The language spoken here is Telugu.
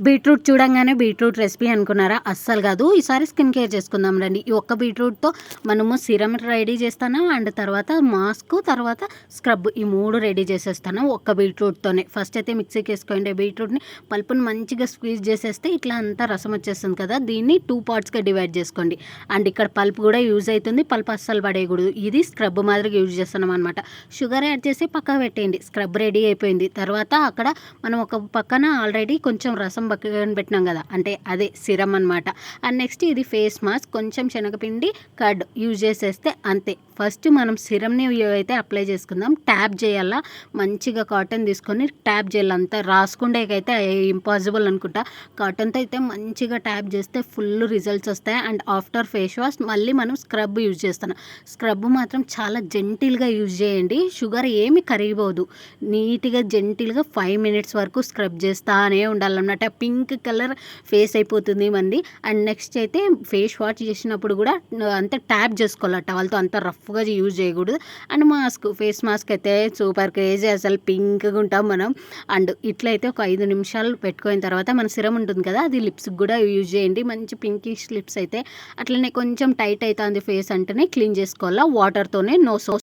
బీట్రూట్ చూడంగానే బీట్రూట్ రెసిపీ అనుకున్నారా? అస్సలు కాదు. ఈసారి స్కిన్ కేర్ చేసుకుందాం రండి. ఈ ఒక్క బీట్రూట్‌తో మనము సీరమ్ రెడీ చేస్తాను. అండ్ తర్వాత మాస్క్, తర్వాత స్క్రబ్ ఈ 3 రెడీ చేసేస్తాను ఒక్క బీట్రూట్‌తోనే. ఫస్ట్ అయితే మిక్సీకి వేసుకోండి బీట్రూట్‌ని. పల్పుని మంచిగా స్క్వీజ్ చేసేస్తే ఇట్లా అంతా రసం వచ్చేస్తుంది కదా! దీన్ని 2 పార్ట్స్‌గా డివైడ్ చేసుకోండి. అండ్ ఇక్కడ పల్ప్ కూడా యూజ్ అవుతుంది. పల్ప్ అస్సలు పడేయకూడదు. ఇది స్క్రబ్ మాదిరిగా యూజ్ చేస్తున్నాం అనమాట. షుగర్ యాడ్ చేసి పక్కకు పెట్టేయండి. స్క్రబ్ రెడీ అయిపోయింది. తర్వాత అక్కడ మనం ఒక పక్కన ఆల్రెడీ కొంచెం రసం పక్కన పెట్టినాం కదా, అంటే అదే సిరమ్ అనమాట. అండ్ నెక్స్ట్ ఇది ఫేస్ మాస్క్, కొంచెం శనగపిండి, కర్డ్ యూజ్ చేసేస్తే అంతే. ఫస్ట్ మనం సిరమ్ని అయితే అప్లై చేసుకుందాం. ట్యాప్ చేయాలా, మంచిగా కాటన్ తీసుకొని ట్యాప్ చేయాలి. అంతా రాసుకుండేకైతే ఇంపాసిబుల్ అనుకుంటా. కాటన్తో అయితే మంచిగా ట్యాప్ చేస్తే ఫుల్ రిజల్ట్స్ వస్తాయి. అండ్ ఆఫ్టర్ ఫేస్ వాష్ మళ్ళీ మనం స్క్రబ్ యూజ్ చేస్తున్నాం. స్క్రబ్ మాత్రం చాలా జెంటిల్గా యూజ్ చేయండి. షుగర్ ఏమి కరిగిపోదు. నీట్గా జెంటిల్గా 5 మినిట్స్ వరకు స్క్రబ్ చేస్తానే ఉండాలన్నమాట. పింక్ కలర్ ఫేస్ అయిపోతుంది మంది. అండ్ నెక్స్ట్ అయితే ఫేస్ వాష్ చేసినప్పుడు కూడా అంతా ట్యాప్ చేసుకోవాలి టవల్తో, అంత రఫ్గా యూజ్ చేయకూడదు. అండ్ మాస్క్, ఫేస్ మాస్క్ అయితే సూపర్ క్రేజీ, అసలు పింక్గా ఉంటాం మనం. అండ్ ఇట్లయితే ఒక 5 నిమిషాలు పెట్టుకున్న తర్వాత మన సిరం ఉంటుంది కదా, అది లిప్స్కి కూడా యూజ్ చేయండి. మంచి పింకిష్ లిప్స్ అయితే. అట్లనే కొంచెం టైట్ అవుతుంది ఫేస్ అంటేనే క్లీన్ చేసుకోవాలా వాటర్తోనే, నో